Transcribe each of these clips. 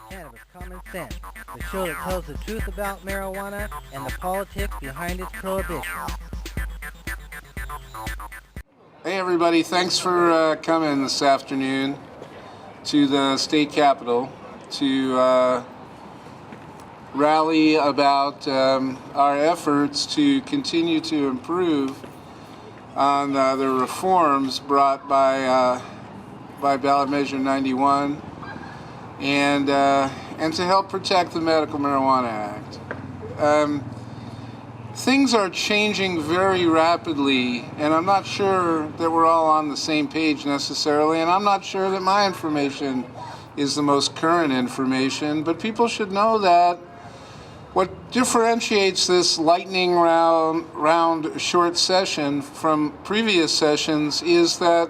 Cannabis Common Sense, the show that tells the truth about marijuana and the politics behind its prohibition. Hey everybody, thanks for coming this afternoon to the state capitol to rally about our efforts to continue to improve on the reforms brought by ballot measure 91 and to help protect the Medical Marijuana Act. Things are changing very rapidly, and I'm not sure that we're all on the same page necessarily, and I'm not sure that my information is the most current information, but people should know that what differentiates this lightning round short session from previous sessions is that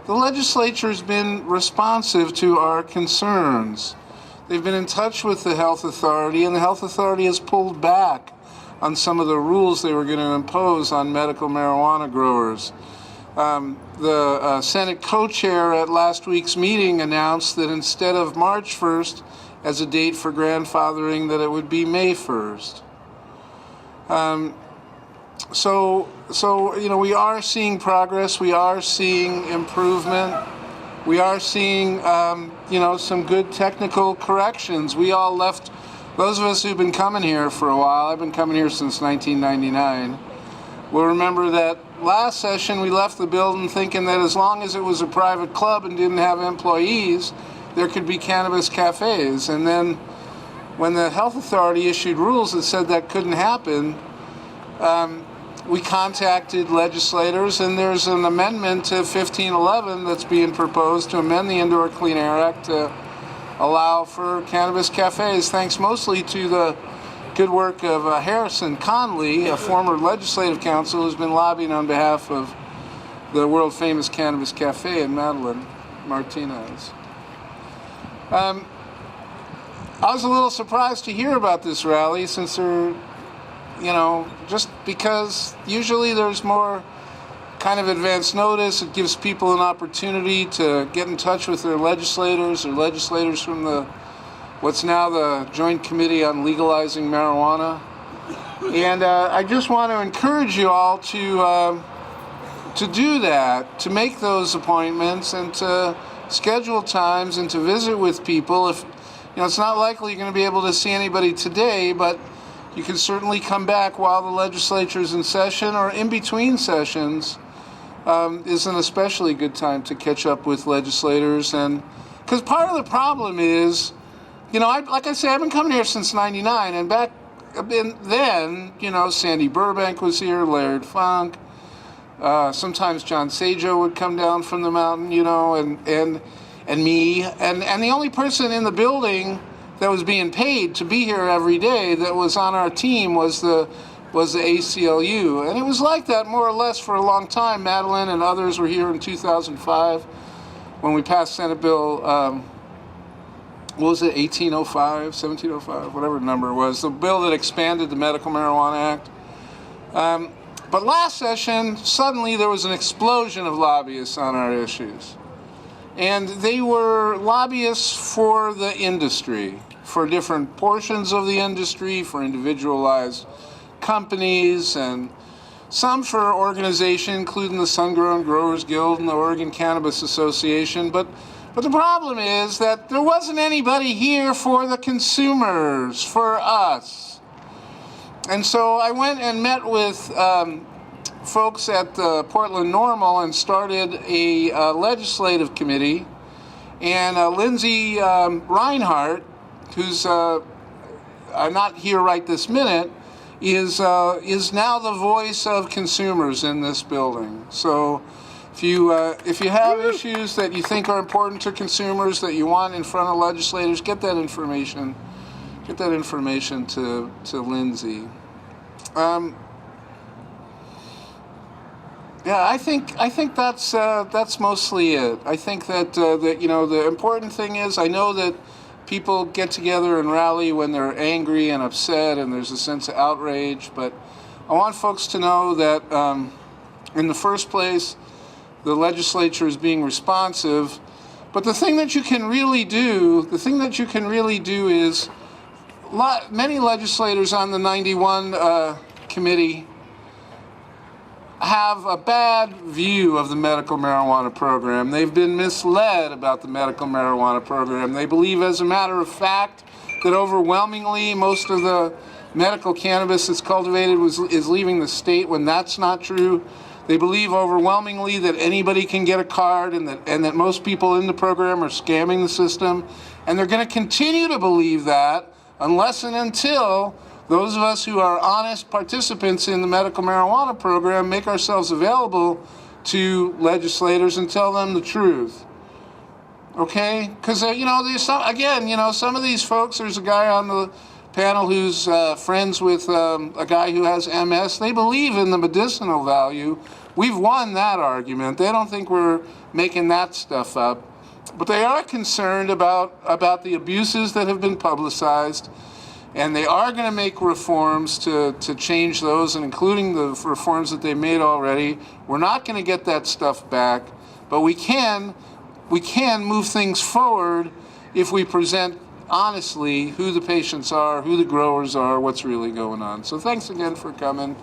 the legislature's been responsive to our concerns. They've been in touch with the health authority, and the health authority has pulled back on some of the rules they were going to impose on medical marijuana growers. The Senate co-chair at last week's meeting announced that instead of March 1st as a date for grandfathering, that it would be May 1st. So we are seeing progress. We are seeing improvement. We are seeing, some good technical corrections. We all left. Those of us who've been coming here for a while, I've been coming here since 1999, will remember that last session we left the building thinking that as long as it was a private club and didn't have employees, there could be cannabis cafes. And then when the health authority issued rules that said that couldn't happen, we contacted legislators, and there's an amendment to 1511 that's being proposed to amend the Indoor Clean Air Act to allow for cannabis cafes, thanks mostly to the good work of Harrison Conley, a former legislative counsel who's been lobbying on behalf of the world-famous Cannabis Cafe in Madeline Martinez. I was a little surprised to hear about this rally, since they're, just because usually there's more kind of advance notice. It gives people an opportunity to get in touch with their legislators or legislators from what's now the Joint Committee on Legalizing Marijuana. And I just want to encourage you all to do that, to make those appointments and to schedule times and to visit with people. If it's not likely you're going to be able to see anybody today, but you can certainly come back while the legislature is in session or in between sessions. Is an especially good time to catch up with legislators, and because part of the problem is, like I say, I've been coming here since '99, and back then, Sandy Burbank was here, Laird Funk, sometimes John Sajo would come down from the mountain, and me, and the only person in the building that was being paid to be here every day that was on our team was the ACLU. And it was like that more or less for a long time. Madeline and others were here in 2005 when we passed Senate Bill, what was it, 1805, 1705, whatever the number was, the bill that expanded the Medical Marijuana Act. But last session, suddenly there was an explosion of lobbyists on our issues. And they were lobbyists for the industry, for different portions of the industry, for individualized companies, and some for organization, including the Sun-Grown Growers Guild and the Oregon Cannabis Association. But the problem is that there wasn't anybody here for the consumers, for us. And so I went and met with folks at the Portland Normal and started a legislative committee. And Lindsay Reinhardt, who's not here right this minute, is now the voice of consumers in this building. So if you have issues that you think are important to consumers that you want in front of legislators, get that information to Lindsay. I think that's mostly it. I think that the important thing is, I know that people get together and rally when they're angry and upset and there's a sense of outrage, but I want folks to know that in the first place, the legislature is being responsive But the thing that you can really do, is many legislators on the 91 committee have a bad view of the medical marijuana program. They've been misled about the medical marijuana program. They believe, as a matter of fact, that overwhelmingly most of the medical cannabis that's cultivated is leaving the state, when that's not true. They believe overwhelmingly that anybody can get a card, and that most people in the program are scamming the system. And they're going to continue to believe that unless and until those of us who are honest participants in the medical marijuana program make ourselves available to legislators and tell them the truth. Okay? Because, there's some of these folks, there's a guy on the panel who's friends with a guy who has MS. They believe in the medicinal value. We've won that argument. They don't think we're making that stuff up. But they are concerned about the abuses that have been publicized. And they are going to make reforms to change those, and including the reforms that they made already. We're not going to get that stuff back, but we can move things forward if we present honestly who the patients are, who the growers are, what's really going on. So thanks again for coming.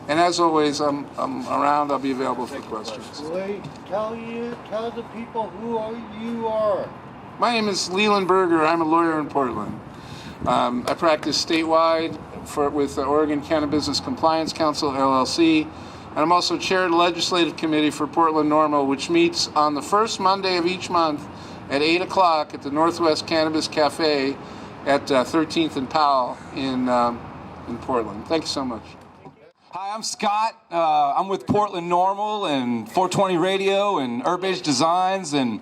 And as always, I'm around. I'll be available for questions. Wait, tell the people who you are. My name is Leland Berger. I'm a lawyer in Portland. I practice statewide with the Oregon Cannabis Compliance Council, LLC, and I'm also chair of the Legislative Committee for Portland NORML, which meets on the first Monday of each month at 8 o'clock at the Northwest Cannabis Cafe at 13th and Powell in Portland. Thank you so much. Hi, I'm Scott. I'm with Portland NORML and 420 Radio and Herb-Age Designs, and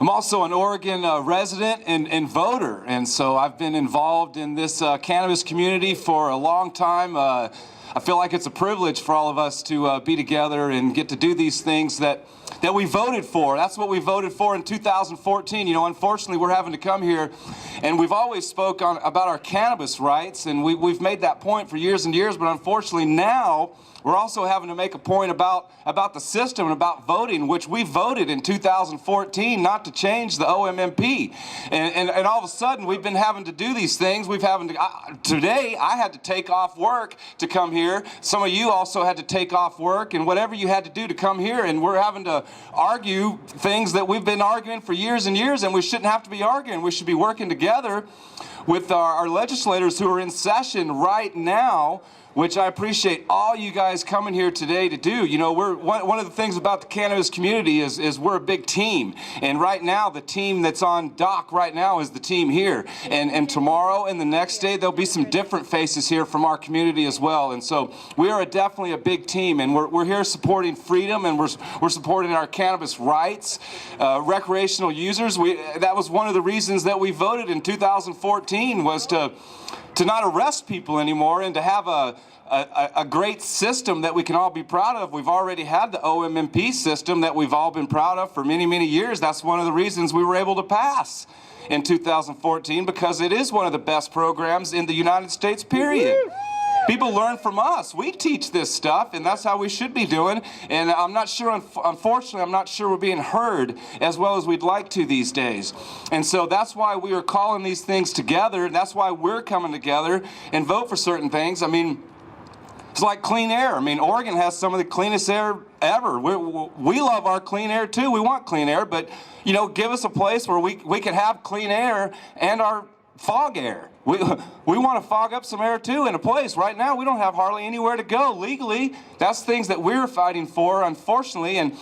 I'm also an Oregon resident and voter, and so I've been involved in this cannabis community for a long time. I feel like it's a privilege for all of us to be together and get to do these things that we voted for. That's what we voted for in 2014. Unfortunately, we're having to come here, and we've always spoke about our cannabis rights, and we've made that point for years and years, but unfortunately now we're also having to make a point about the system and about voting, which we voted in 2014 not to change the OMMP. And all of a sudden, we've been having to do these things. Today, I had to take off work to come here. Some of you also had to take off work, and whatever you had to do to come here, and we're having to argue things that we've been arguing for years and years, and we shouldn't have to be arguing. We should be working together with our legislators who are in session right now, which I appreciate all you guys coming here today to do. One of the things about the cannabis community is we're a big team. And right now, the team that's on dock right now is the team here. And tomorrow and the next day, there'll be some different faces here from our community as well. And so we are definitely a big team. And we're here supporting freedom, and we're supporting our cannabis rights. Recreational users, that was one of the reasons that we voted in 2014, was to not arrest people anymore, and to have a great system that we can all be proud of. We've already had the OMMP system that we've all been proud of for many, many years. That's one of the reasons we were able to pass in 2014, because it is one of the best programs in the United States, period. People learn from us. We teach this stuff, and that's how we should be doing. And I'm not sure, unfortunately, I'm not sure we're being heard as well as we'd like to these days. And so that's why we are calling these things together, and that's why we're coming together and vote for certain things. It's like clean air. Oregon has some of the cleanest air ever. We love our clean air too. We want clean air, but give us a place where we can have clean air and our fog air. We want to fog up some air too in a place. Right now, we don't have hardly anywhere to go legally. That's things that we're fighting for, unfortunately, and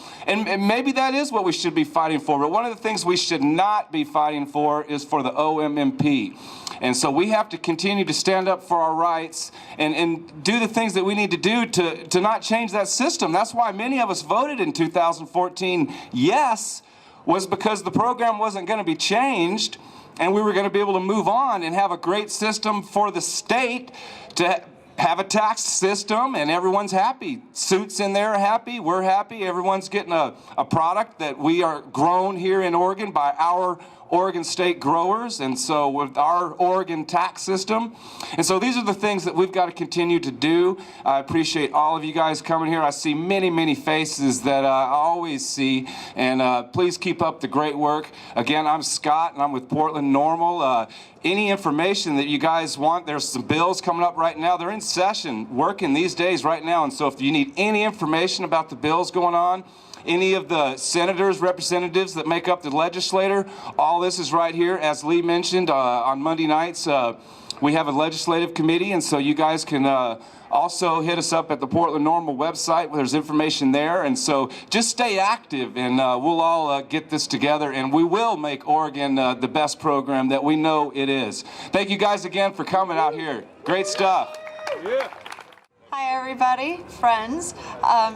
maybe that is what we should be fighting for. But one of the things we should not be fighting for is for the OMMP. And so we have to continue to stand up for our rights and do the things that we need to do to not change that system. That's why many of us voted in 2014 yes, was because the program wasn't going to be changed, and we were going to be able to move on and have a great system for the state to have a tax system, and everyone's happy. Suits in there are happy, we're happy, everyone's getting a product that we are grown here in Oregon by our Oregon State growers, and so with our Oregon tax system. And so these are the things that we've got to continue to do. I appreciate all of you guys coming here. I see many, many faces that I always see, and please keep up the great work. Again, I'm Scott, and I'm with Portland Normal. Any information that you guys want, there's some bills coming up right now. They're in session, working these days right now, and so if you need any information about the bills going on, any of the senators, representatives that make up the legislature, all this is right here. As Lee mentioned, on Monday nights, we have a legislative committee, and so you guys can also hit us up at the Portland Normal website where there's information there. And so just stay active, and we'll all get this together, and we will make Oregon the best program that we know it is. Thank you guys again for coming out here. Great stuff. Yeah. Hi everybody, friends.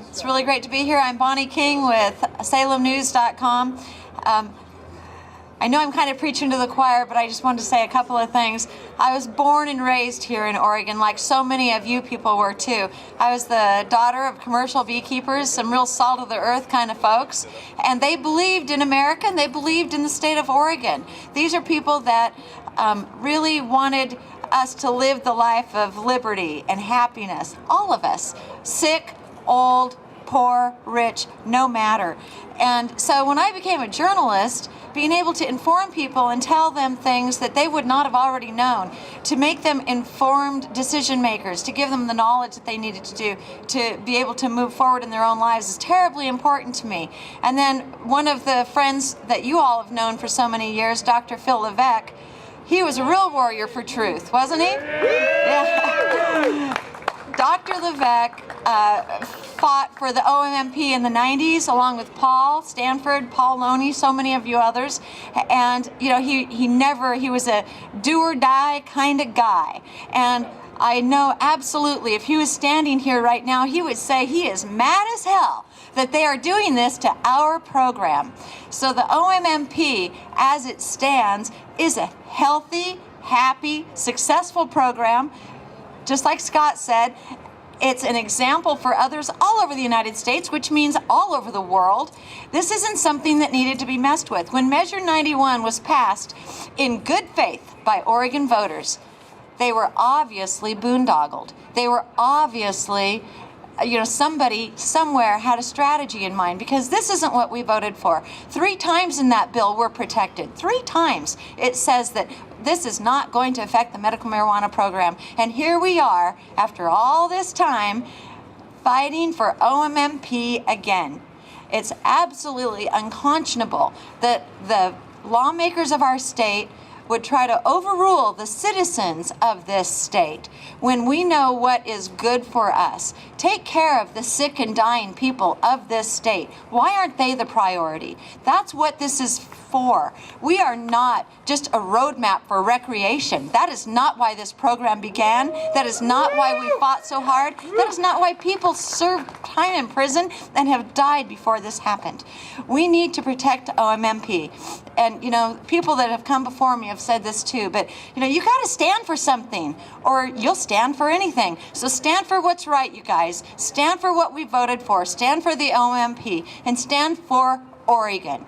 It's really great to be here. I'm Bonnie King with SalemNews.com. I know I'm kind of preaching to the choir, but I just wanted to say a couple of things. I was born and raised here in Oregon, like so many of you people were too. I was the daughter of commercial beekeepers, some real salt of the earth kind of folks, and they believed in America and they believed in the state of Oregon. These are people that really wanted us to live the life of liberty and happiness. All of us, sick, old, poor, rich, no matter. And so when I became a journalist, being able to inform people and tell them things that they would not have already known, to make them informed decision makers, to give them the knowledge that they needed to do to be able to move forward in their own lives is terribly important to me. And then one of the friends that you all have known for so many years, Dr. Phil Levesque, he was a real warrior for truth, wasn't he? Yeah. Dr. Levesque fought for the OMMP in the 90s along with Paul Stanford, Paul Loney, so many of you others. And you know, he was a do or die kind of guy. And I know absolutely if he was standing here right now, he would say he is mad as hell that they are doing this to our program. So the OMMP, as it stands, is a healthy, happy, successful program. Just like Scott said, it's an example for others all over the United States, which means all over the world. This isn't something that needed to be messed with. When Measure 91 was passed in good faith by Oregon voters, they were obviously boondoggled. They were obviously, somebody somewhere had a strategy in mind, because this isn't what we voted for. 3 times in that bill we're protected. 3 times it says that this is not going to affect the medical marijuana program. And here we are, after all this time, fighting for OMMP again. It's absolutely unconscionable that the lawmakers of our state would try to overrule the citizens of this state when we know what is good for us. Take care of the sick and dying people of this state. Why aren't they the priority? That's what this is for. We are not just a roadmap for recreation. That is not why this program began. That is not why we fought so hard. That is not why people served time in prison and have died before this happened. We need to protect OMMP. And, people that have come before me have said this too, but, you got to stand for something or you'll stand for anything. So stand for what's right, you guys. Stand for what we voted for. Stand for the OMP and stand for Oregon.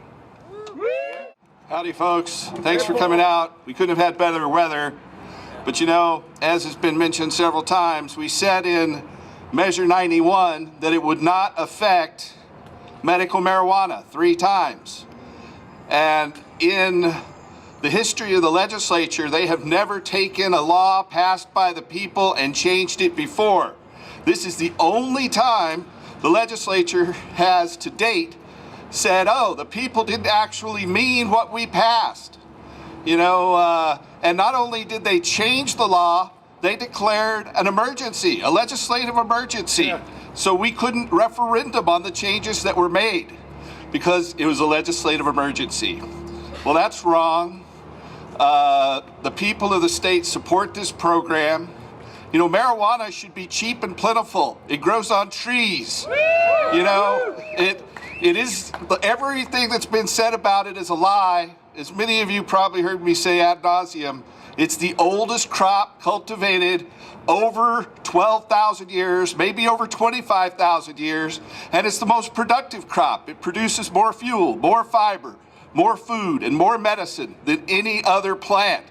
Howdy, folks. Thanks for coming out. We couldn't have had better weather. But as has been mentioned several times, we said in Measure 91 that it would not affect medical marijuana 3 times. And in the history of the legislature, they have never taken a law passed by the people and changed it before. This is the only time the legislature has to date said, oh, the people didn't actually mean what we passed. And not only did they change the law, they declared an emergency, a legislative emergency. Yeah. So we couldn't referendum on the changes that were made because it was a legislative emergency. Well, that's wrong. The people of the state support this program. Marijuana should be cheap and plentiful. It grows on trees. It is, everything that's been said about it is a lie. As many of you probably heard me say ad nauseum, it's the oldest crop cultivated over 12,000 years, maybe over 25,000 years, and it's the most productive crop. It produces more fuel, more fiber, more food, and more medicine than any other plant.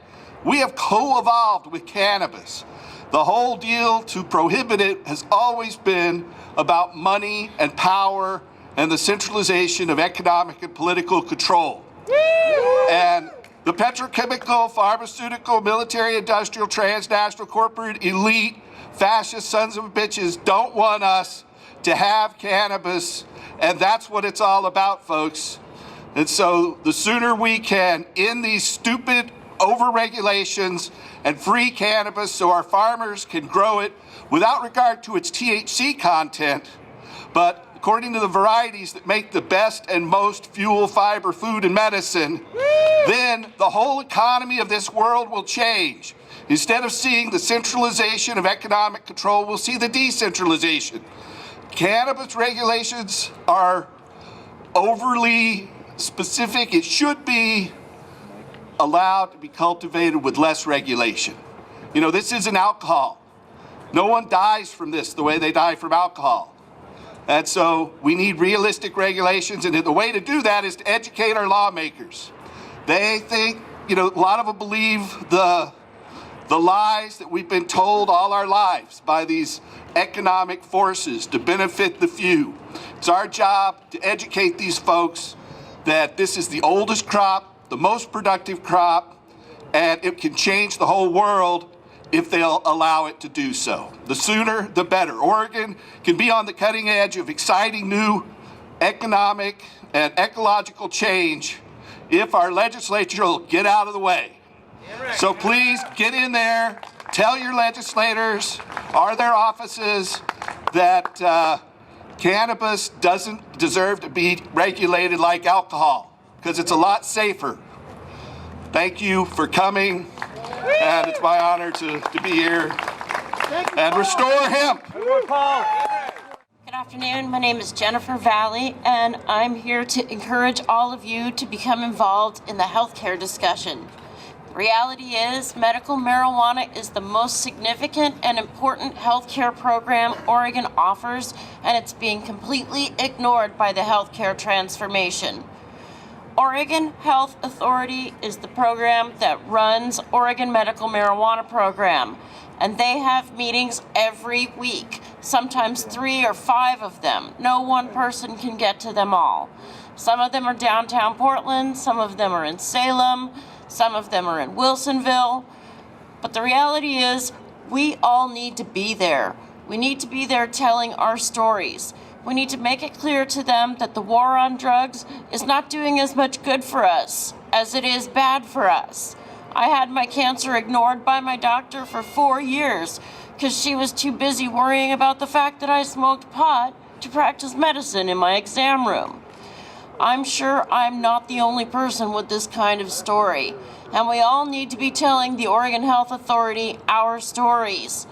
We have co-evolved with cannabis. The whole deal to prohibit it has always been about money and power and the centralization of economic and political control. And the petrochemical, pharmaceutical, military, industrial, transnational, corporate, elite, fascist sons of bitches don't want us to have cannabis, and that's what it's all about, folks. And so the sooner we can end these stupid over-regulations and free cannabis so our farmers can grow it without regard to its THC content, but according to the varieties that make the best and most fuel, fiber, food, and medicine, then the whole economy of this world will change. Instead of seeing the centralization of economic control, we'll see the decentralization. Cannabis regulations are overly specific. It should be allowed to be cultivated with less regulation. You know, this isn't alcohol. No one dies from this the way they die from alcohol. And so we need realistic regulations, and the way to do that is to educate our lawmakers. They think, you know, a lot of them believe the lies that we've been told all our lives by these economic forces to benefit the few. It's our job to educate these folks that this is the oldest crop, the most productive crop, and it can change the whole world if they'll allow it to do so. The sooner, the better. Oregon can be on the cutting edge of exciting new economic and ecological change if our legislature will get out of the way. So please get in there, tell your legislators or their offices that cannabis doesn't deserve to be regulated like alcohol, because it's a lot safer. Thank you for coming, and it's my honor to be here and restore hemp. Good afternoon, my name is Jennifer Valley, and I'm here to encourage all of you to become involved in the healthcare discussion. The reality is, medical marijuana is the most significant and important healthcare program Oregon offers, and it's being completely ignored by the healthcare transformation. Oregon Health Authority is the program that runs Oregon Medical Marijuana Program, and they have meetings every week, sometimes 3 or 5 of them. No one person can get to them all. Some of them are downtown Portland, some of them are in Salem, some of them are in Wilsonville, but the reality is we all need to be there. We need to be there telling our stories. We need to make it clear to them that the war on drugs is not doing as much good for us as it is bad for us. I had my cancer ignored by my doctor for 4 years because she was too busy worrying about the fact that I smoked pot to practice medicine in my exam room. I'm sure I'm not the only person with this kind of story, and we all need to be telling the Oregon Health Authority our stories.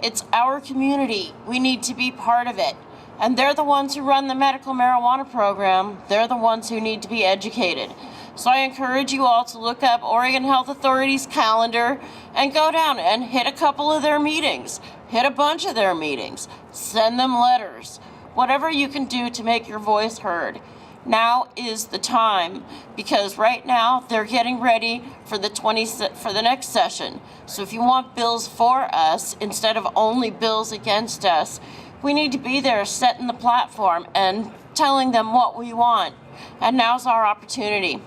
It's our community. We need to be part of it. And they're the ones who run the medical marijuana program. They're the ones who need to be educated. So I encourage you all to look up Oregon Health Authority's calendar and go down and hit a couple of their meetings. Hit a bunch of their meetings. Send them letters. Whatever you can do to make your voice heard. Now is the time, because right now they're getting ready for the next session. So if you want bills for us instead of only bills against us, we need to be there setting the platform and telling them what we want. And now's our opportunity.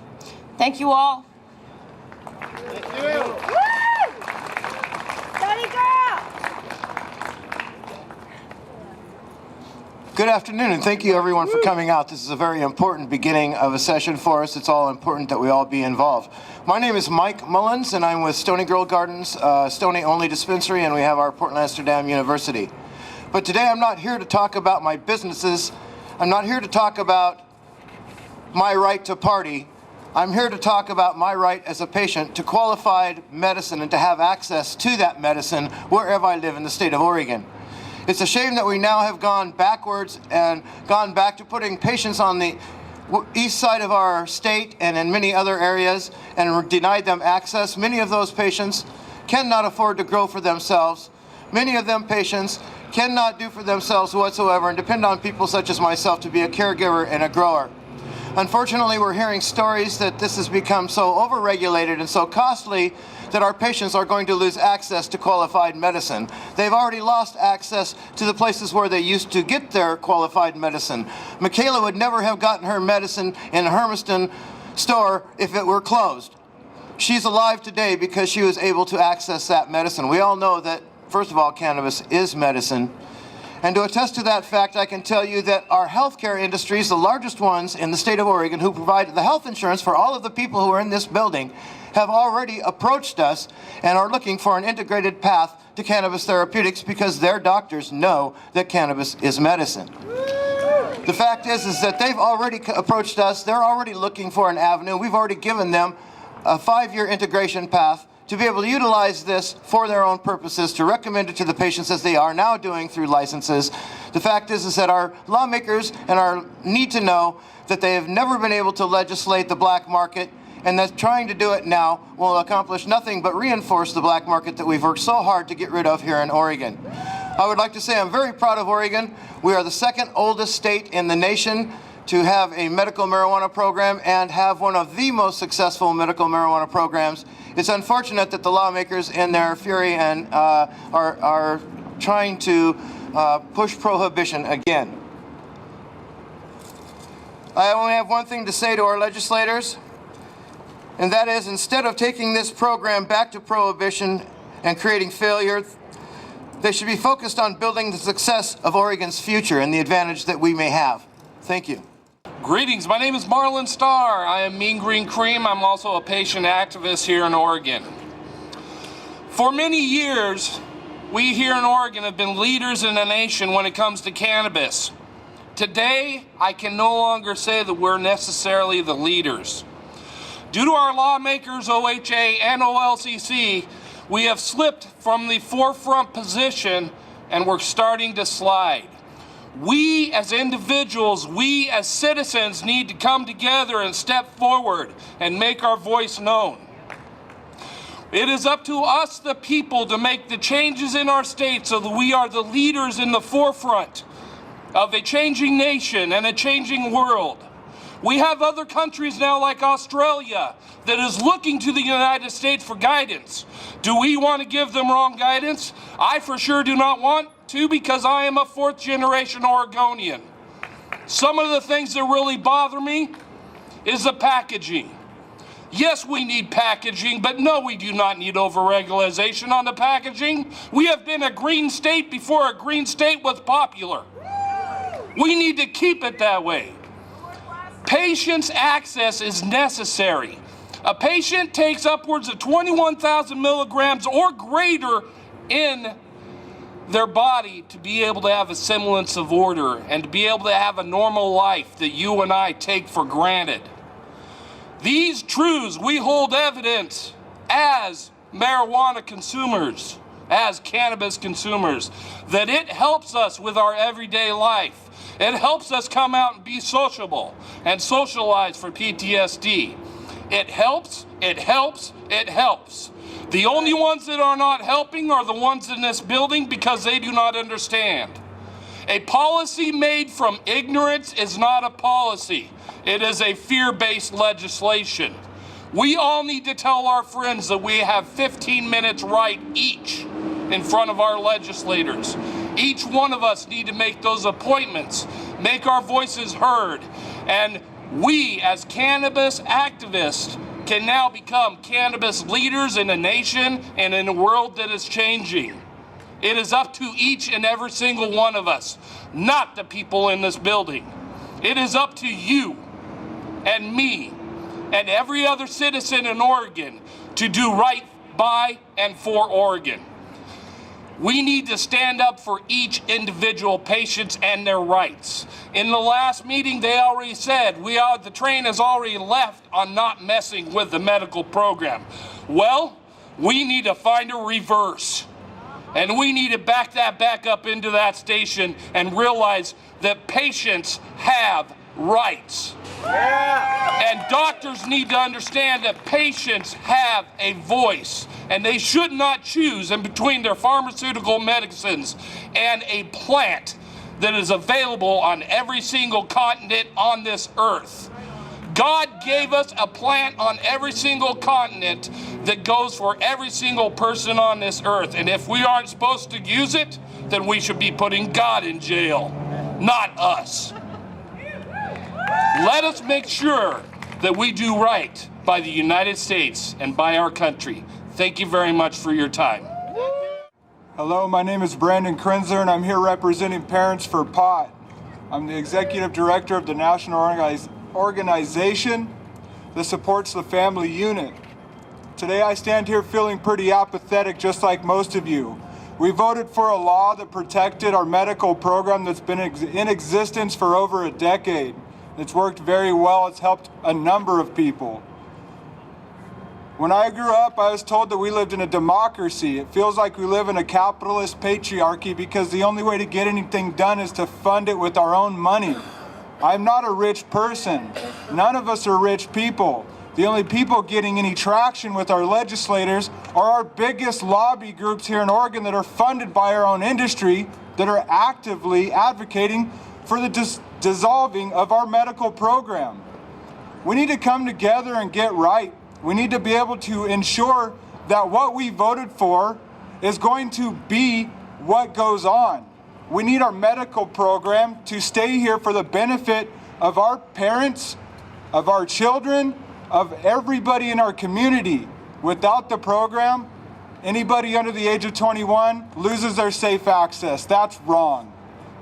Thank you all. Thank you. Good afternoon, and thank you everyone for coming out. This is a very important beginning of a session for us. It's all important that we all be involved. My name is Mike Mullins, and I'm with Stony Girl Gardens, Stony-only dispensary, and we have our Portland Amsterdam University. But today I'm not here to talk about my businesses. I'm not here to talk about my right to party. I'm here to talk about my right as a patient to qualified medicine and to have access to that medicine wherever I live in the state of Oregon. It's a shame that we now have gone backwards and gone back to putting patients on the east side of our state and in many other areas and denied them access. Many of those patients cannot afford to grow for themselves. Many of them patients cannot do for themselves whatsoever and depend on people such as myself to be a caregiver and a grower. Unfortunately, we're hearing stories that this has become so overregulated and so costly that our patients are going to lose access to qualified medicine. They've already lost access to the places where they used to get their qualified medicine. Michaela would never have gotten her medicine in Hermiston store if it were closed. She's alive today because she was able to access that medicine. We all know that, first of all, cannabis is medicine. And to attest to that fact, I can tell you that our healthcare industries, the largest ones in the state of Oregon, who provide the health insurance for all of the people who are in this building, have already approached us and are looking for an integrated path to cannabis therapeutics because their doctors know that cannabis is medicine. The fact is that they've already approached us. They're already looking for an avenue. We've already given them a 5-year integration path to be able to utilize this for their own purposes, to recommend it to the patients as they are now doing through licenses. The fact is that our lawmakers need to know that they have never been able to legislate the black market, and that trying to do it now will accomplish nothing but reinforce the black market that we've worked so hard to get rid of here in Oregon. I would like to say I'm very proud of Oregon. We are the second oldest state in the nation to have a medical marijuana program and have one of the most successful medical marijuana programs. It's unfortunate that the lawmakers in their fury and are trying to push prohibition again. I only have one thing to say to our legislators, and that is, instead of taking this program back to prohibition and creating failure, they should be focused on building the success of Oregon's future and the advantage that we may have. Thank you. Greetings, my name is Marlon Starr. I am Mean Green Cream. I'm also a patient activist here in Oregon. For many years, we here in Oregon have been leaders in the nation when it comes to cannabis. Today, I can no longer say that we're necessarily the leaders. Due to our lawmakers, OHA and OLCC, we have slipped from the forefront position and we're starting to slide. We as individuals, we as citizens need to come together and step forward and make our voice known. It is up to us, the people, to make the changes in our state so that we are the leaders in the forefront of a changing nation and a changing world. We have other countries now like Australia that is looking to the United States for guidance. Do we want to give them wrong guidance? I for sure do not want to, because I am a 4th generation Oregonian. Some of the things that really bother me is the packaging. Yes, we need packaging, but no, we do not need over-regularization on the packaging. We have been a green state before a green state was popular. We need to keep it that way. Patient's access is necessary. A patient takes upwards of 21,000 milligrams or greater in their body to be able to have a semblance of order and to be able to have a normal life that you and I take for granted. These truths we hold evidence as marijuana consumers, as cannabis consumers, that it helps us with our everyday life. It helps us come out and be sociable and socialize for PTSD. It helps, it helps, it helps. The only ones that are not helping are the ones in this building because they do not understand. A policy made from ignorance is not a policy. It is a fear-based legislation. We all need to tell our friends that we have 15 minutes right each in front of our legislators. Each one of us need to make those appointments, make our voices heard, and we as cannabis activists can now become cannabis leaders in a nation and in a world that is changing. It is up to each and every single one of us, not the people in this building. It is up to you and me and every other citizen in Oregon to do right by and for Oregon. We need to stand up for each individual patient and their rights. In the last meeting, they already said the train has already left on not messing with the medical program. Well, we need to find a reverse. And we need to back that back up into that station and realize that patients have rights. Yeah. And doctors need to understand that patients have a voice and they should not choose in between their pharmaceutical medicines and a plant that is available on every single continent on this earth. God gave us a plant on every single continent that goes for every single person on this earth. And if we aren't supposed to use it, then we should be putting God in jail, not us. Let us make sure that we do right by the United States and by our country. Thank you very much for your time. Hello, my name is Brandon Krenzer, and I'm here representing Parents for Pot. I'm the executive director of the national organization that supports the family unit. Today I stand here feeling pretty apathetic, just like most of you. We voted for a law that protected our medical program that's been in existence for over a decade. It's worked very well. It's helped a number of people. When I grew up, I was told that we lived in a democracy. It feels like we live in a capitalist patriarchy because the only way to get anything done is to fund it with our own money. I'm not a rich person. None of us are rich people. The only people getting any traction with our legislators are our biggest lobby groups here in Oregon that are funded by our own industry that are actively advocating for the dissolving of our medical program. We need to come together and get right. We need to be able to ensure that what we voted for is going to be what goes on. We need our medical program to stay here for the benefit of our parents, of our children, of everybody in our community. Without the program, anybody under the age of 21 loses their safe access. That's wrong.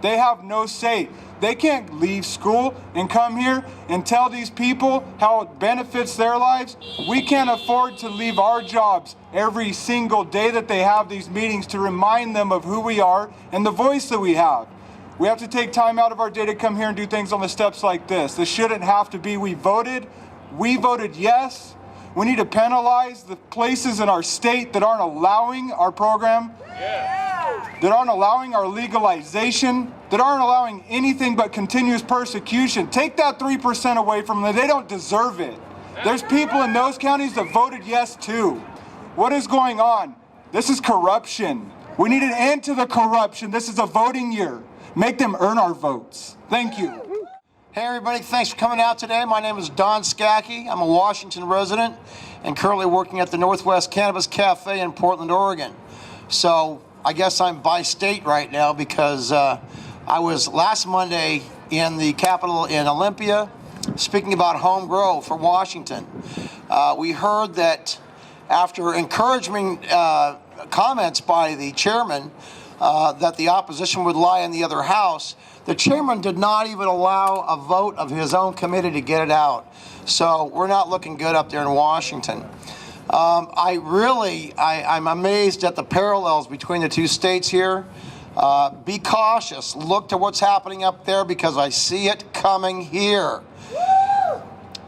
They have no say. They can't leave school and come here and tell these people how it benefits their lives. We can't afford to leave our jobs every single day that they have these meetings to remind them of who we are and the voice that we have. We have to take time out of our day to come here and do things on the steps like this. This shouldn't have to be we voted yes. We need to penalize the places in our state that aren't allowing our program, that aren't allowing our legalization, that aren't allowing anything but continuous persecution. Take that 3% away from them. They don't deserve it. There's people in those counties that voted yes too. What is going on? This is corruption. We need an end to the corruption. This is a voting year. Make them earn our votes. Thank you. Hey everybody, thanks for coming out today. My name is Don Skacke. I'm a Washington resident and currently working at the Northwest Cannabis Cafe in Portland, Oregon. So I guess I'm by state right now because I was last Monday in the Capitol in Olympia speaking about home grow for Washington. We heard that after encouraging comments by the chairman that the opposition would lie in the other house, the chairman did not even allow a vote of his own committee to get it out. So we're not looking good up there in Washington. I'm amazed at the parallels between the two states here. Be cautious. Look to what's happening up there because I see it coming here.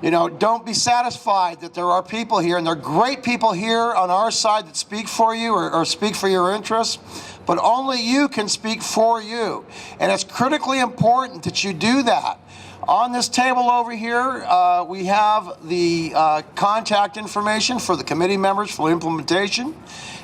You know, don't be satisfied that there are people here, and there are great people here on our side that speak for you or speak for your interests, but only you can speak for you. And it's critically important that you do that. On this table over here, we have the contact information for the committee members for implementation.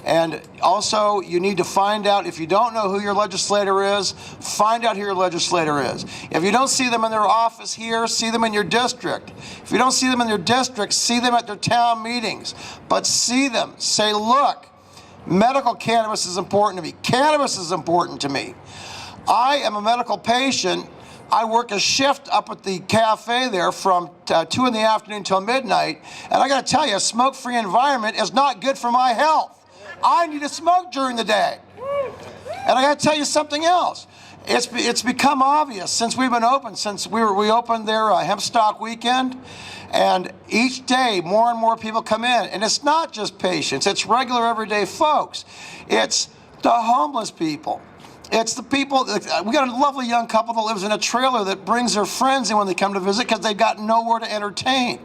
And also, you need to find out, if you don't know who your legislator is, find out who your legislator is. If you don't see them in their office here, see them in your district. If you don't see them in their district, see them at their town meetings. But see them. Say, look, medical cannabis is important to me. Cannabis is important to me. I am a medical patient. I work a shift up at the cafe there from 2 in the afternoon till midnight. And I got to tell you, a smoke-free environment is not good for my health. I need to smoke during the day. And I got to tell you something else. It's become obvious since we've been open, since we opened their hemp stock weekend, and each day more and more people come in. And it's not just patients, it's regular everyday folks. It's the homeless people. It's the people, we got a lovely young couple that lives in a trailer that brings their friends in when they come to visit because they've got nowhere to entertain.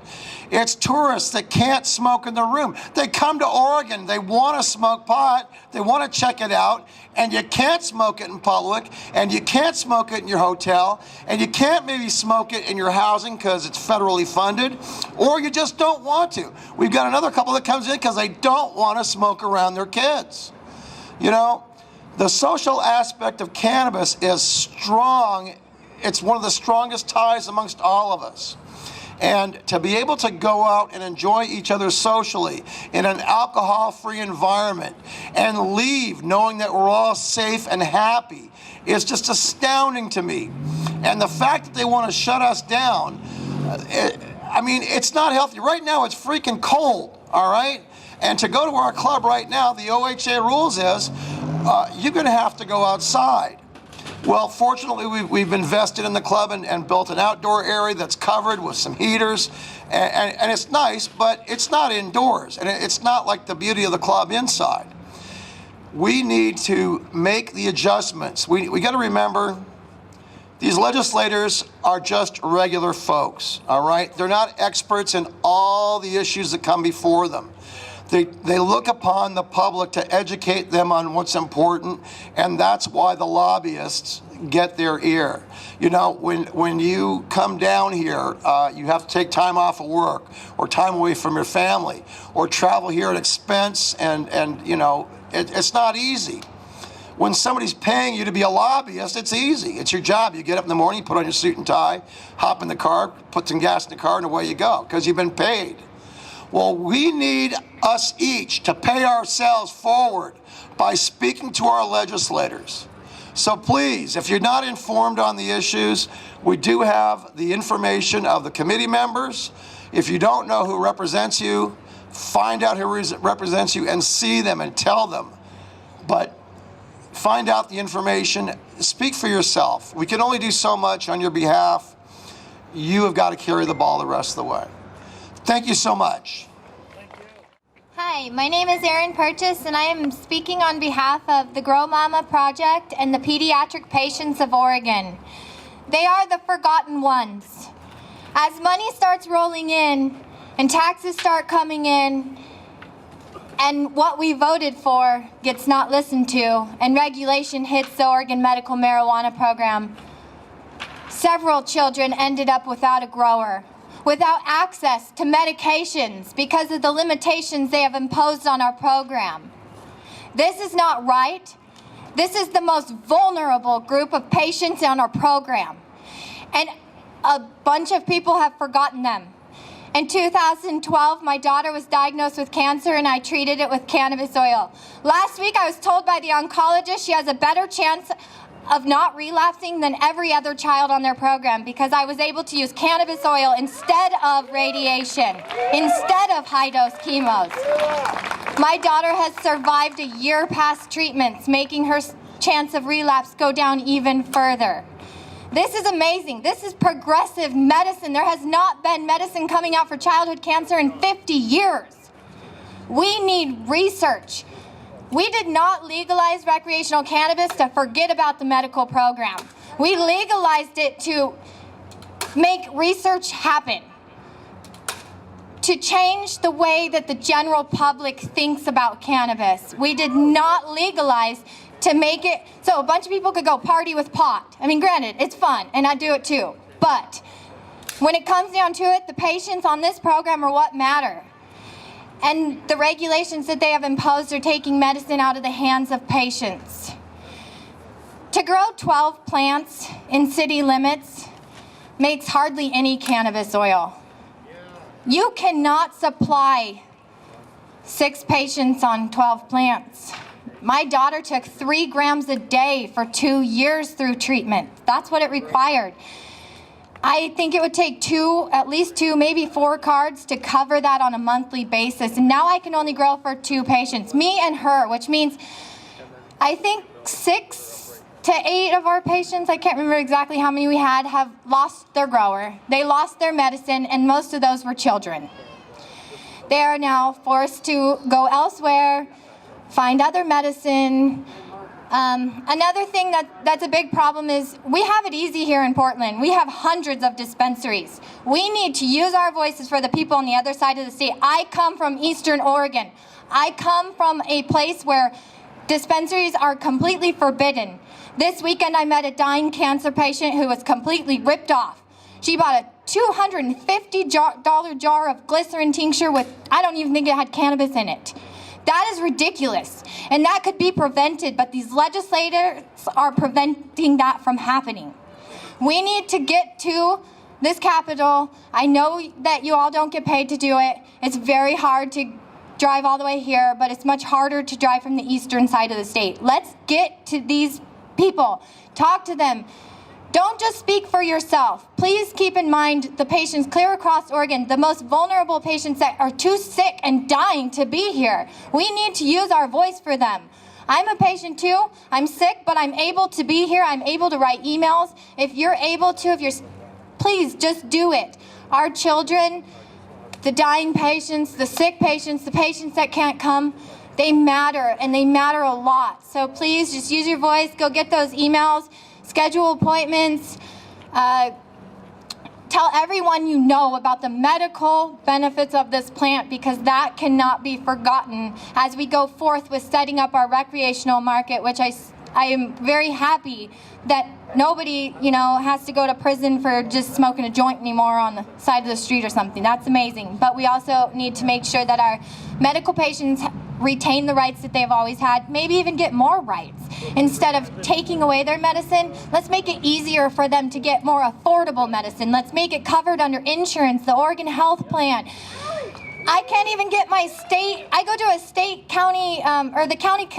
It's tourists that can't smoke in their room. They come to Oregon, they want to smoke pot, they want to check it out, and you can't smoke it in public, and you can't smoke it in your hotel, and you can't maybe smoke it in your housing because it's federally funded, or you just don't want to. We've got another couple that comes in because they don't want to smoke around their kids. You know, the social aspect of cannabis is strong. It's one of the strongest ties amongst all of us. And to be able to go out and enjoy each other socially in an alcohol-free environment and leave knowing that we're all safe and happy is just astounding to me. And the fact that they want to shut us down, I mean, it's not healthy. Right now, it's freaking cold, all right? And to go to our club right now, the OHA rules is you're going to have to go outside. Well, fortunately, we've invested in the club and built an outdoor area that's covered with some heaters, and it's nice, but it's not indoors, and it's not like the beauty of the club inside. We need to make the adjustments. We got to remember, these legislators are just regular folks, all right? They're not experts in all the issues that come before them. They look upon the public to educate them on what's important, and that's why the lobbyists get their ear. You know, when you come down here, you have to take time off of work or time away from your family or travel here at expense, and you know, it's not easy. When somebody's paying you to be a lobbyist, it's easy. It's your job. You get up in the morning, you put on your suit and tie, hop in the car, put some gas in the car, and away you go, because you've been paid. Well, we need us each to pay ourselves forward by speaking to our legislators. So please, if you're not informed on the issues, we do have the information of the committee members. If you don't know who represents you, find out who represents you and see them and tell them. But find out the information, speak for yourself. We can only do so much on your behalf. You have got to carry the ball the rest of the way. Thank you so much. Hi, my name is Erin Purchase, and I am speaking on behalf of the Grow Mama Project and the pediatric patients of Oregon. They are the forgotten ones. As money starts rolling in and taxes start coming in, and what we voted for gets not listened to, and regulation hits the Oregon medical marijuana program, several children ended up without a grower, without access to medications because of the limitations they have imposed on our program. This is not right. This is the most vulnerable group of patients on our program. And a bunch of people have forgotten them. In 2012, my daughter was diagnosed with cancer and I treated it with cannabis oil. Last week, I was told by the oncologist she has a better chance of not relapsing than every other child on their program because I was able to use cannabis oil instead of radiation, instead of high-dose chemos. My daughter has survived a year past treatments, making her chance of relapse go down even further. This is amazing. This is progressive medicine. There has not been medicine coming out for childhood cancer in 50 years. We need research. We did not legalize recreational cannabis to forget about the medical program. We legalized it to make research happen, to change the way that the general public thinks about cannabis. We did not legalize to make it so a bunch of people could go party with pot. I mean, granted, it's fun, and I do it too. But when it comes down to it, the patients on this program are what matter. And the regulations that they have imposed are taking medicine out of the hands of patients. To grow 12 plants in city limits makes hardly any cannabis oil. You cannot supply 6 patients on 12 plants. My daughter took 3 grams a day for 2 years through treatment. That's what it required. I think it would take 2, at least 2, maybe 4 cards to cover that on a monthly basis. And now I can only grow for 2 patients, me and her, which means I think 6 to 8 of our patients, I can't remember exactly how many we had, have lost their grower. They lost their medicine, and most of those were children. They are now forced to go elsewhere, find other medicine. Another thing that's a big problem is we have it easy here in Portland. We have hundreds of dispensaries. We need to use our voices for the people on the other side of the state. I come from Eastern Oregon. I come from a place where dispensaries are completely forbidden. This weekend I met a dying cancer patient who was completely ripped off. She bought a $250 jar of glycerin tincture with, I don't even think it had cannabis in it. That is ridiculous, and that could be prevented, but these legislators are preventing that from happening. We need to get to this Capitol. I know that you all don't get paid to do it. It's very hard to drive all the way here, but it's much harder to drive from the eastern side of the state. Let's get to these people. Talk to them. Don't just speak for yourself. Please keep in mind the patients clear across Oregon, the most vulnerable patients that are too sick and dying to be here. We need to use our voice for them. I'm a patient too. I'm sick, but I'm able to be here. I'm able to write emails. If you're able to, please just do it. Our children, the dying patients, the sick patients, the patients that can't come, they matter, and they matter a lot. So please just use your voice, go get those emails, schedule appointments, tell everyone you know about the medical benefits of this plant, because that cannot be forgotten as we go forth with setting up our recreational market, which I am very happy that nobody, has to go to prison for just smoking a joint anymore on the side of the street or something. That's amazing. But we also need to make sure that our medical patients retain the rights that they've always had, maybe even get more rights. Instead of taking away their medicine, let's make it easier for them to get more affordable medicine. Let's make it covered under insurance, the Oregon Health Plan. I can't even get my I go to a state, county, or the county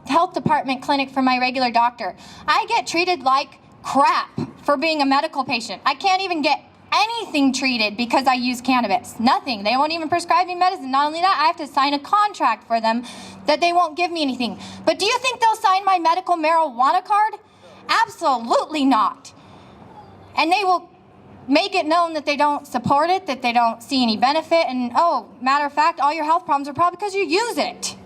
health department clinic for my regular doctor. I get treated like crap for being a medical patient. I can't even get anything treated because I use cannabis. Nothing. They won't even prescribe me medicine. Not only that, I have to sign a contract for them that they won't give me anything. But do you think they'll sign my medical marijuana card? Absolutely not. And they will make it known that they don't support it, that they don't see any benefit, and matter of fact, all your health problems are probably because you use it.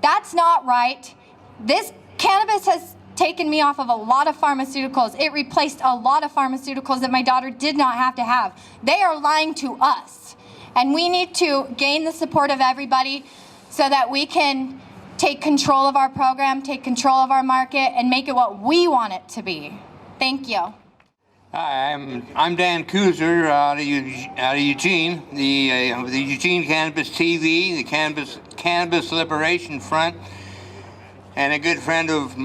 That's not right. This cannabis has taken me off of a lot of pharmaceuticals. It replaced a lot of pharmaceuticals that my daughter did not have to have. They are lying to us. And we need to gain the support of everybody so that we can take control of our program, take control of our market, and make it what we want it to be. Thank you. Hi, I'm Dan Kuzer out of Eugene, the Eugene Cannabis TV, the Cannabis Liberation Front, and a good friend of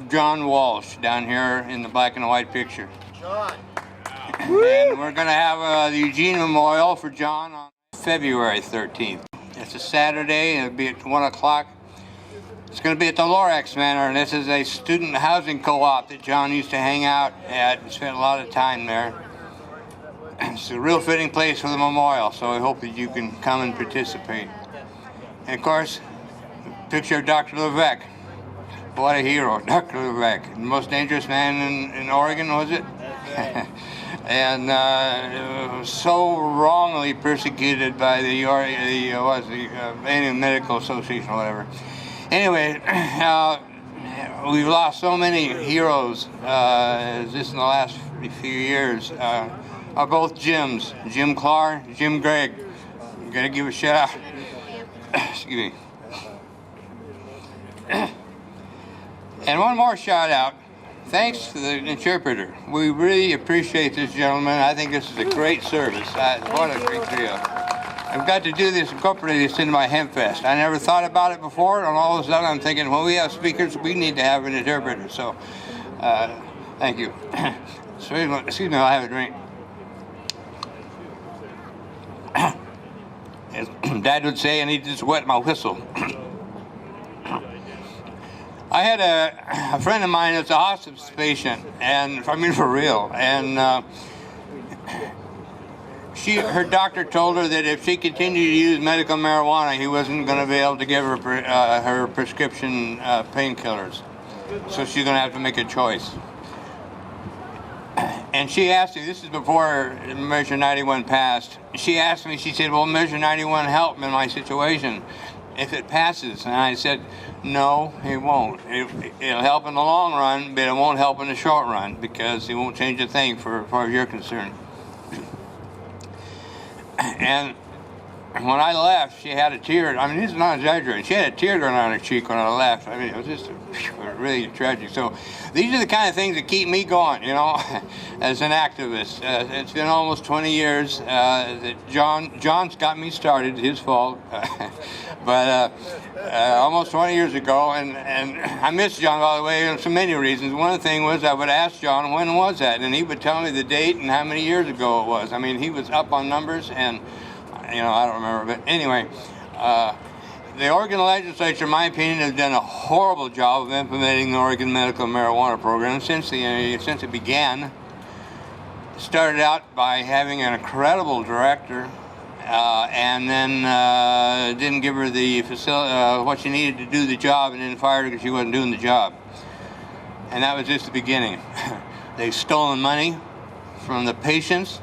John Walsh down here in the black and white picture. John. And we're going to have the Eugene Memorial for John on February 13th. It's a Saturday. It'll be at 1 o'clock. It's going to be at the Lorax Manor, and this is a student housing co-op that John used to hang out at and spent a lot of time there. It's a real fitting place for the memorial, so I hope that you can come and participate. And of course, a picture of Dr. Levesque. What a hero, Dr. Levesque, the most dangerous man in Oregon, was it? And so wrongly persecuted by the Medical Association or whatever. Anyway, we've lost so many heroes just in the last few years. Are both Jims, Jim Clark, Jim Gregg. I'm gonna give a shout out. Excuse me. And one more shout out. Thanks to the interpreter. We really appreciate this gentleman. I think this is a great service. What a great deal. I've got to do this, incorporate this into my Hempfest. I never thought about it before, and all of a sudden I'm thinking, when we have speakers, we need to have an interpreter. So, thank you. Excuse me, I'll have a drink. As Dad would say, I need to just wet my whistle. I had a friend of mine that's a hospice patient, and I mean for real, and her doctor told her that if she continued to use medical marijuana, he wasn't going to be able to give her her prescription painkillers. So she's going to have to make a choice. And she asked me, this is before Measure 91 passed, she asked me, she said, will Measure 91 help in my situation if it passes? And I said, no, it won't. It'll help in the long run, but it won't help in the short run because it won't change a thing as far as you're concerned. And when I left, she had a tear. I mean, this is not exaggerating. She had a tear going down her cheek when I left. I mean, it was just really tragic. So these are the kind of things that keep me going, you know, as an activist. It's been almost 20 years that John's got me started, his fault. But almost 20 years ago, and I miss John, by the way, for many reasons. One of the things was I would ask John, when was that? And he would tell me the date and how many years ago it was. I mean, he was up on numbers, and, you know, I don't remember. But anyway, the Oregon legislature, in my opinion, has done a horrible job of implementing the Oregon medical marijuana program since it began. It started out by having an incredible director, and then didn't give her the facility, what she needed to do the job, and then fired her because she wasn't doing the job. And that was just the beginning. They've stolen money from the patients.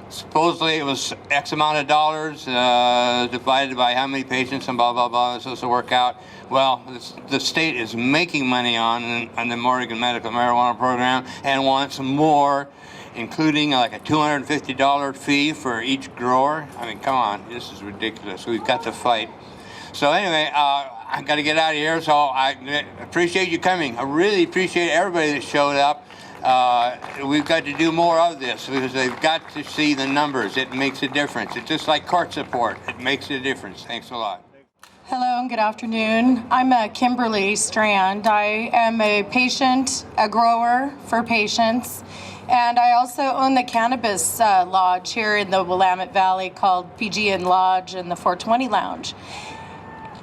Supposedly it was X amount of dollars divided by how many patients and blah, blah, blah. It's supposed to work out. Well, the state is making money on the Oregon medical marijuana program and wants more, including like a $250 fee for each grower. I mean, come on, this is ridiculous. We've got to fight. So anyway, I got to get out of here, so I appreciate you coming. I really appreciate everybody that showed up. We've got to do more of this because they've got to see the numbers. It makes a difference. It's just like court support. It makes a difference. Thanks a lot. Hello and good afternoon. I'm Kimberly Strand. I am a patient, a grower for patients, and I also own the Cannabis Lodge here in the Willamette Valley called PGN Lodge and the 420 Lounge.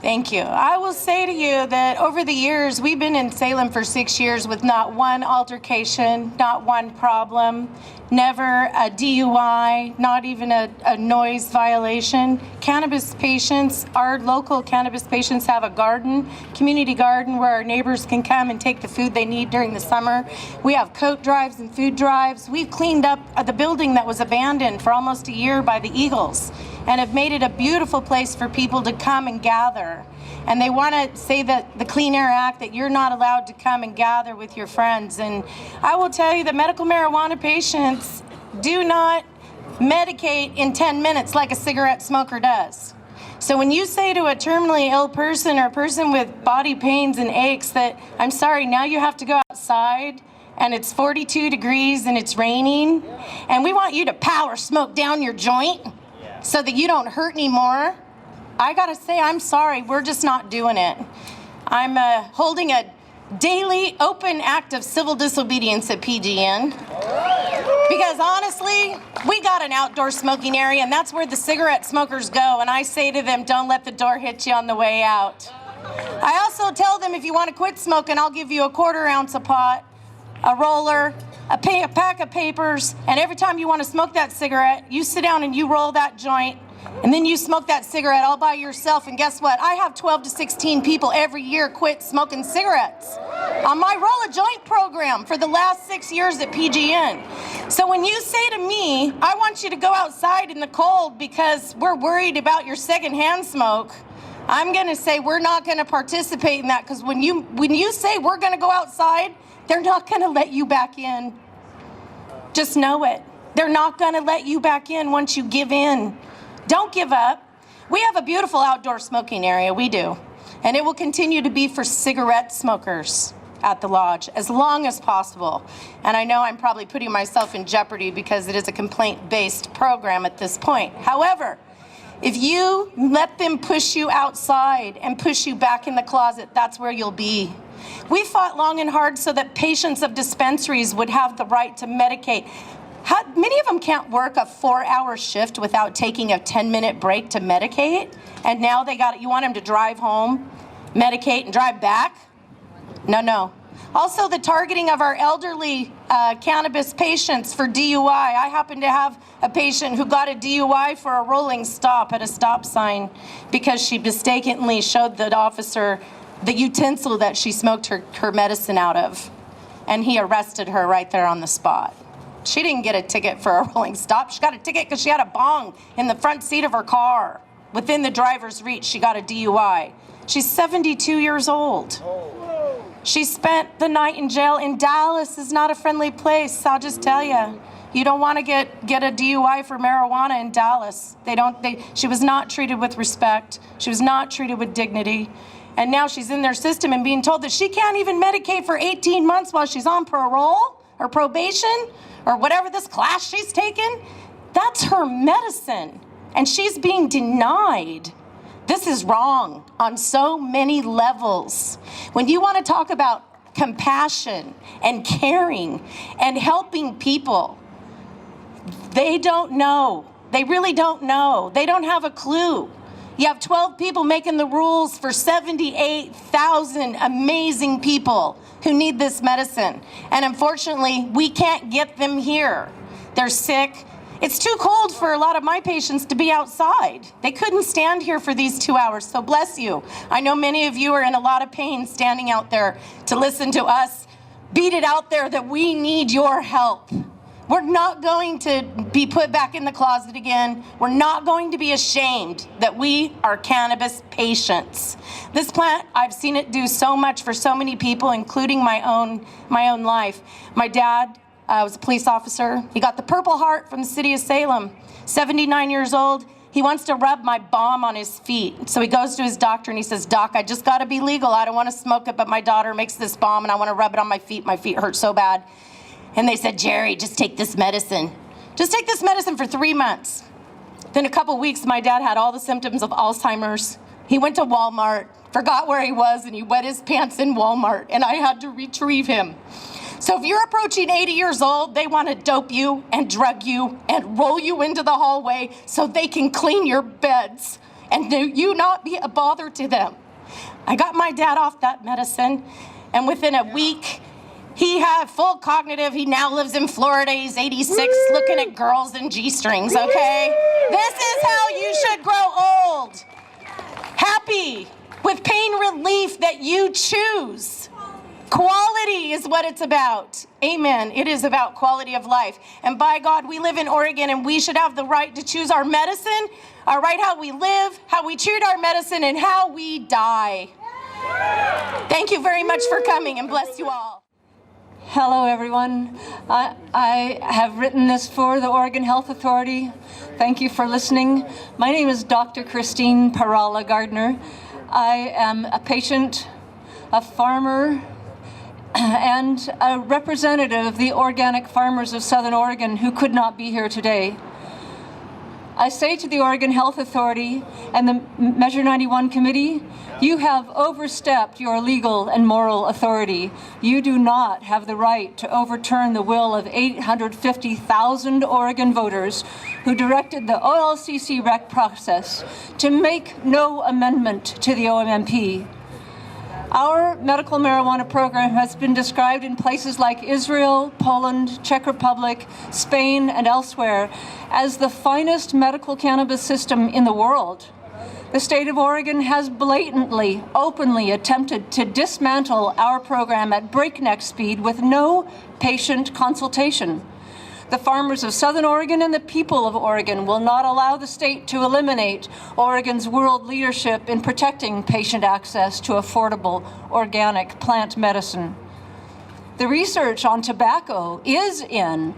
Thank you. I will say to you that over the years, we've been in Salem for 6 years with not one altercation, not one problem, never a DUI, not even a noise violation. Cannabis patients, our local cannabis patients have a garden, community garden, where our neighbors can come and take the food they need during the summer. We have coat drives and food drives. We've cleaned up the building that was abandoned for almost a year by the Eagles, and have made it a beautiful place for people to come and gather. And they want to say that the Clean Air Act, that you're not allowed to come and gather with your friends. And I will tell you that medical marijuana patients do not medicate in 10 minutes like a cigarette smoker does. So when you say to a terminally ill person or a person with body pains and aches that, I'm sorry, now you have to go outside and it's 42 degrees and it's raining, and we want you to power smoke down your joint so that you don't hurt anymore, I gotta say, I'm sorry, we're just not doing it. I'm holding a daily open act of civil disobedience at PGN. Because honestly, we got an outdoor smoking area, and that's where the cigarette smokers go, and I say to them, don't let the door hit you on the way out. I also tell them, if you want to quit smoking, I'll give you a 1/4 ounce of pot, a roller, a pack of papers, and every time you want to smoke that cigarette, you sit down and you roll that joint, and then you smoke that cigarette all by yourself. And guess what? I have 12 to 16 people every year quit smoking cigarettes on my Roll a Joint program for the last 6 years at PGN. So when you say to me, I want you to go outside in the cold because we're worried about your secondhand smoke, I'm going to say we're not going to participate in that, because when you say we're going to go outside, they're not going to let you back in. Just know it. They're not going to let you back in once you give in. Don't give up. We have a beautiful outdoor smoking area, we do. And it will continue to be for cigarette smokers at the lodge as long as possible. And I know I'm probably putting myself in jeopardy because it is a complaint-based program at this point. However, if you let them push you outside and push you back in the closet, that's where you'll be. We fought long and hard so that patients of dispensaries would have the right to medicate. Many of them can't work a 4-hour shift without taking a 10-minute break to medicate. And now you want them to drive home, medicate, and drive back? No. Also, the targeting of our elderly cannabis patients for DUI. I happen to have a patient who got a DUI for a rolling stop at a stop sign because she mistakenly showed the officer the utensil that she smoked her medicine out of. And he arrested her right there on the spot. She didn't get a ticket for a rolling stop. She got a ticket because she had a bong in the front seat of her car. Within the driver's reach, she got a DUI. She's 72 years old. She spent the night in jail, and Dallas is not a friendly place, I'll just tell you. You don't want to get a DUI for marijuana in Dallas. She was not treated with respect. She was not treated with dignity. And now she's in their system and being told that she can't even medicate for 18 months while she's on parole or probation or whatever this class she's taken. That's her medicine. And she's being denied. This is wrong on so many levels. When you want to talk about compassion and caring and helping people, they don't know. They really don't know. They don't have a clue. You have 12 people making the rules for 78,000 amazing people who need this medicine. And unfortunately, we can't get them here. They're sick. It's too cold for a lot of my patients to be outside. They couldn't stand here for these 2 hours, so bless you. I know many of you are in a lot of pain standing out there to listen to us beat it out there that we need your help. We're not going to be put back in the closet again. We're not going to be ashamed that we are cannabis patients. This plant, I've seen it do so much for so many people, including my own life. My dad was a police officer. He got the Purple Heart from the city of Salem. 79 years old. He wants to rub my balm on his feet. So he goes to his doctor and he says, "Doc, I just got to be legal. I don't want to smoke it, but my daughter makes this balm and I want to rub it on my feet. My feet hurt so bad." And they said, "Jerry, just take this medicine. Just take this medicine for 3 months." Then a couple weeks, my dad had all the symptoms of Alzheimer's. He went to Walmart, forgot where he was, and he wet his pants in Walmart, and I had to retrieve him. So if you're approaching 80 years old, they want to dope you and drug you and roll you into the hallway so they can clean your beds and do you not be a bother to them. I got my dad off that medicine, and within a week, he had full cognitive. He now lives in Florida. He's 86, looking at girls in G-strings, okay? This is how you should grow old. Happy, with pain relief that you choose. Quality is what it's about. Amen. It is about quality of life. And by God, we live in Oregon, and we should have the right to choose our medicine, our right how we live, how we treat our medicine, and how we die. Thank you very much for coming, and bless you all. Hello, everyone. I have written this for the Oregon Health Authority. Thank you for listening. My name is Dr. Christine Parala Gardner. I am a patient, a farmer, and a representative of the organic farmers of Southern Oregon who could not be here today. I say to the Oregon Health Authority and the Measure 91 Committee, you have overstepped your legal and moral authority. You do not have the right to overturn the will of 850,000 Oregon voters who directed the OLCC rec process to make no amendment to the OMMP. Our medical marijuana program has been described in places like Israel, Poland, Czech Republic, Spain, and elsewhere as the finest medical cannabis system in the world. The state of Oregon has blatantly, openly attempted to dismantle our program at breakneck speed with no patient consultation. The farmers of Southern Oregon and the people of Oregon will not allow the state to eliminate Oregon's world leadership in protecting patient access to affordable organic plant medicine. The research on tobacco is in.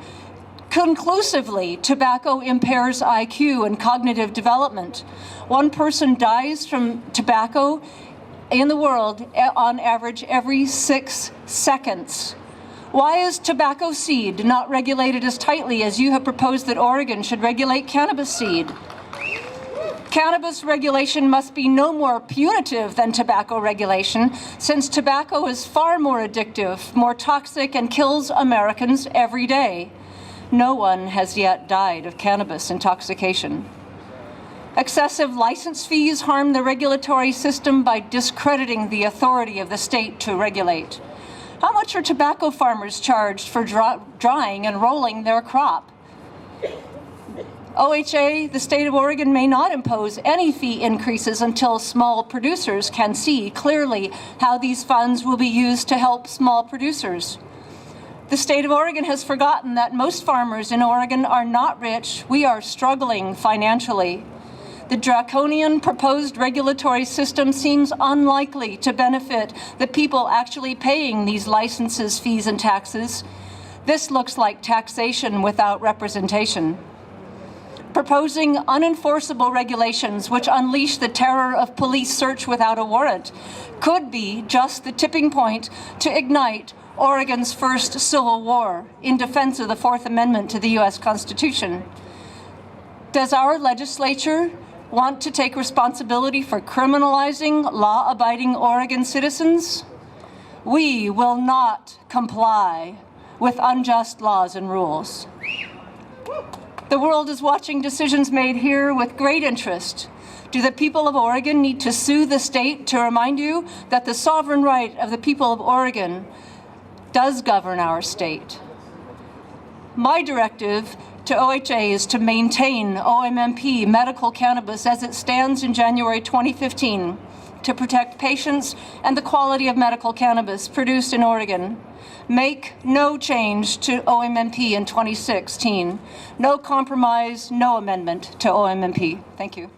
Conclusively, tobacco impairs IQ and cognitive development. One person dies from tobacco in the world on average every 6 seconds. Why is tobacco seed not regulated as tightly as you have proposed that Oregon should regulate cannabis seed? Cannabis regulation must be no more punitive than tobacco regulation, since tobacco is far more addictive, more toxic, and kills Americans every day. No one has yet died of cannabis intoxication. Excessive license fees harm the regulatory system by discrediting the authority of the state to regulate. How much are tobacco farmers charged for drying and rolling their crop? OHA, the state of Oregon, may not impose any fee increases until small producers can see clearly how these funds will be used to help small producers. The state of Oregon has forgotten that most farmers in Oregon are not rich. We are struggling financially. The draconian proposed regulatory system seems unlikely to benefit the people actually paying these licenses, fees, and taxes. This looks like taxation without representation. Proposing unenforceable regulations which unleash the terror of police search without a warrant could be just the tipping point to ignite Oregon's first civil war in defense of the Fourth Amendment to the U.S. Constitution. Does our legislature want to take responsibility for criminalizing law-abiding Oregon citizens? We will not comply with unjust laws and rules. The world is watching decisions made here with great interest. Do the people of Oregon need to sue the state to remind you that the sovereign right of the people of Oregon does govern our state? My directive to OHA is to maintain OMMP medical cannabis as it stands in January 2015 to protect patients and the quality of medical cannabis produced in Oregon. Make no change to OMMP in 2016. No compromise, no amendment to OMMP. Thank you.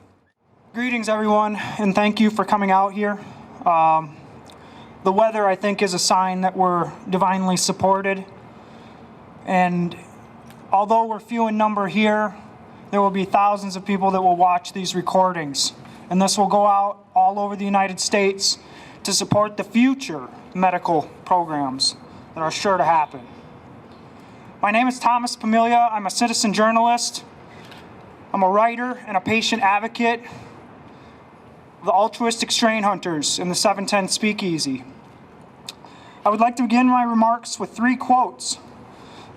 Greetings, everyone, and thank you for coming out here. The weather, I think, is a sign that we're divinely supported. And although we're few in number here, there will be thousands of people that will watch these recordings. And this will go out all over the United States to support the future medical programs that are sure to happen. My name is Thomas Pamilia. I'm a citizen journalist. I'm a writer and a patient advocate of the altruistic strain hunters in the 710 Speakeasy. I would like to begin my remarks with 3 quotes.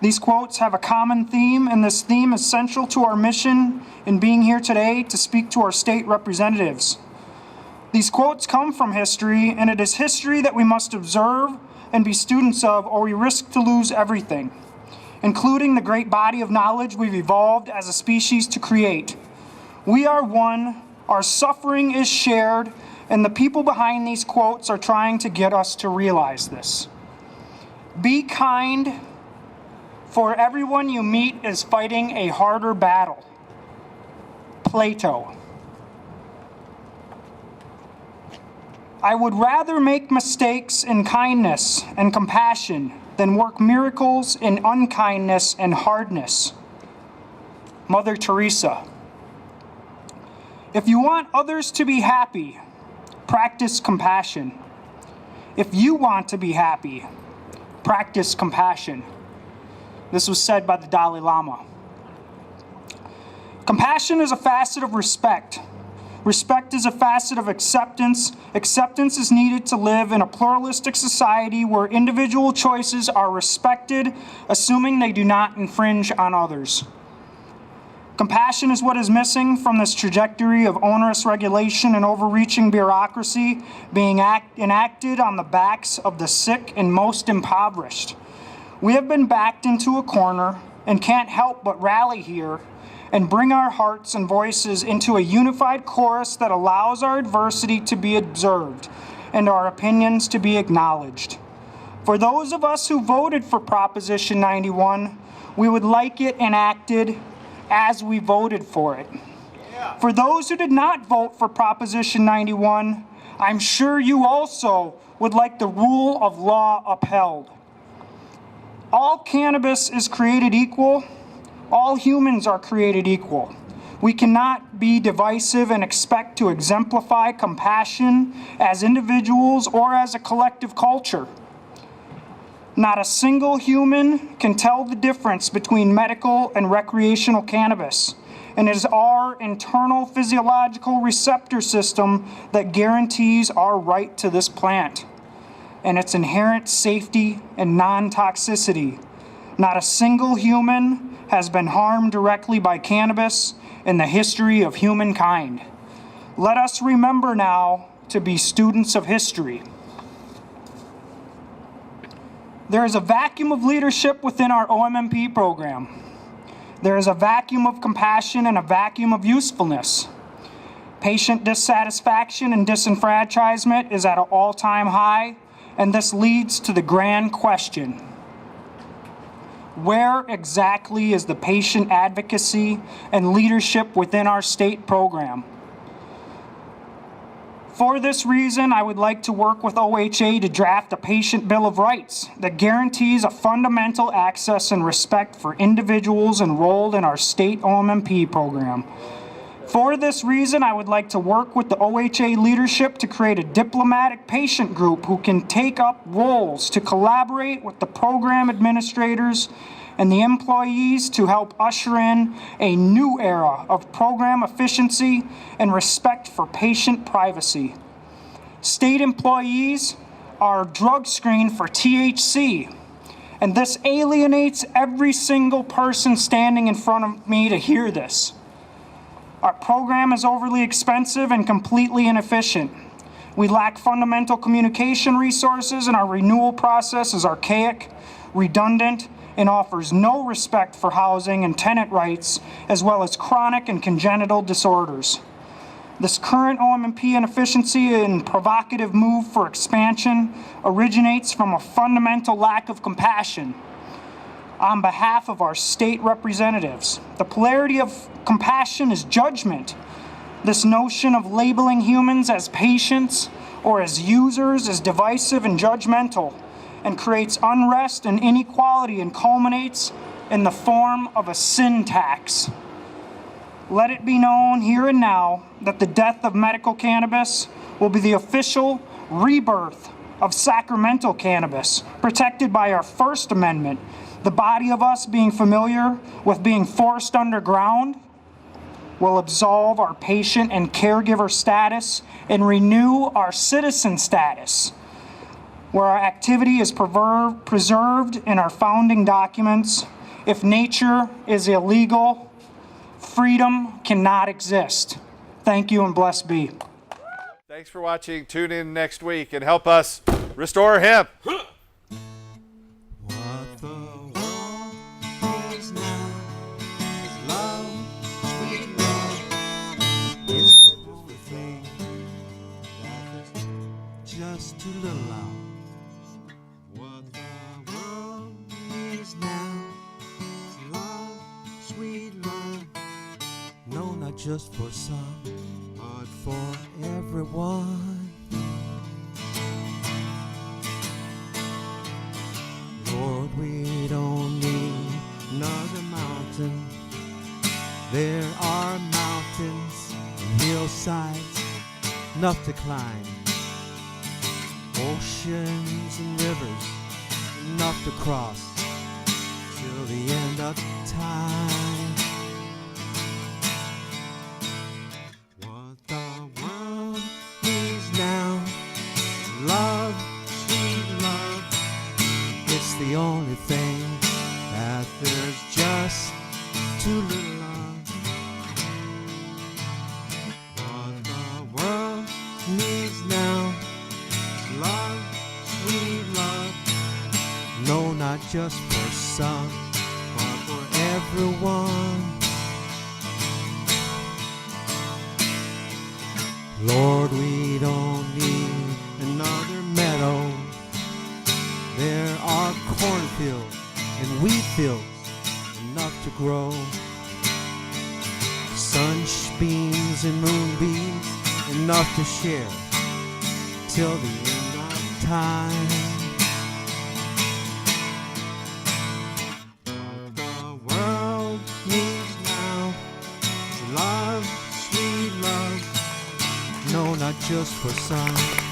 These quotes have a common theme, and this theme is central to our mission in being here today to speak to our state representatives. These quotes come from history, and it is history that we must observe and be students of, or we risk to lose everything, including the great body of knowledge we've evolved as a species to create. We are one, our suffering is shared, and the people behind these quotes are trying to get us to realize this. Be kind, for everyone you meet is fighting a harder battle. Plato. I would rather make mistakes in kindness and compassion than work miracles in unkindness and hardness. Mother Teresa. If you want others to be happy, practice compassion. If you want to be happy, practice compassion. This was said by the Dalai Lama. Compassion is a facet of respect. Respect is a facet of acceptance. Acceptance is needed to live in a pluralistic society where individual choices are respected, assuming they do not infringe on others. Compassion is what is missing from this trajectory of onerous regulation and overreaching bureaucracy being enacted on the backs of the sick and most impoverished. We have been backed into a corner and can't help but rally here and bring our hearts and voices into a unified chorus that allows our adversity to be observed and our opinions to be acknowledged. For those of us who voted for Proposition 91, we would like it enacted as we voted for it. For those who did not vote for Proposition 91, I'm sure you also would like the rule of law upheld. All cannabis is created equal. All humans are created equal. We cannot be divisive and expect to exemplify compassion as individuals or as a collective culture. Not a single human can tell the difference between medical and recreational cannabis, and it is our internal physiological receptor system that guarantees our right to this plant and its inherent safety and non-toxicity. Not a single human has been harmed directly by cannabis in the history of humankind. Let us remember now to be students of history. There is a vacuum of leadership within our OMMP program. There is a vacuum of compassion and a vacuum of usefulness. Patient dissatisfaction and disenfranchisement is at an all-time high, and this leads to the grand question: where exactly is the patient advocacy and leadership within our state program? For this reason, I would like to work with OHA to draft a patient bill of rights that guarantees a fundamental access and respect for individuals enrolled in our state OMMP program. For this reason, I would like to work with the OHA leadership to create a diplomatic patient group who can take up roles to collaborate with the program administrators and the employees to help usher in a new era of program efficiency and respect for patient privacy. State employees are drug screened for THC, and this alienates every single person standing in front of me to hear this. Our program is overly expensive and completely inefficient. We lack fundamental communication resources, and our renewal process is archaic, redundant, and offers no respect for housing and tenant rights, as well as chronic and congenital disorders. This current OMMP inefficiency and provocative move for expansion originates from a fundamental lack of compassion. On behalf of our state representatives, the polarity of compassion is judgment. This notion of labeling humans as patients or as users is divisive and judgmental, and creates unrest and inequality and culminates in the form of a sin tax. Let it be known here and now that the death of medical cannabis will be the official rebirth of sacramental cannabis, protected by our First Amendment. The body of us being familiar with being forced underground will absolve our patient and caregiver status and renew our citizen status, where our activity is preserved in our founding documents. If nature is illegal, freedom cannot exist. Thank you and blessed be. Thanks for watching. Tune in next week and help us restore hemp. Just too little love. What the world needs now is love, sweet love. No, not just for some, but for everyone. Lord, we don't need another mountain. There are mountains and hillsides enough to climb. Oceans and rivers enough to cross till the end of time. What the world needs now is love, sweet love. It's the only thing that there's just too little of. What the world needs now, love, sweet love. No, not just for some, but for everyone. Lord, we don't need another meadow. There are cornfields and wheat fields enough to grow. Sunbeams and moonbeams enough to share till the end of time. What the world needs now is love, sweet love. No, not just for some.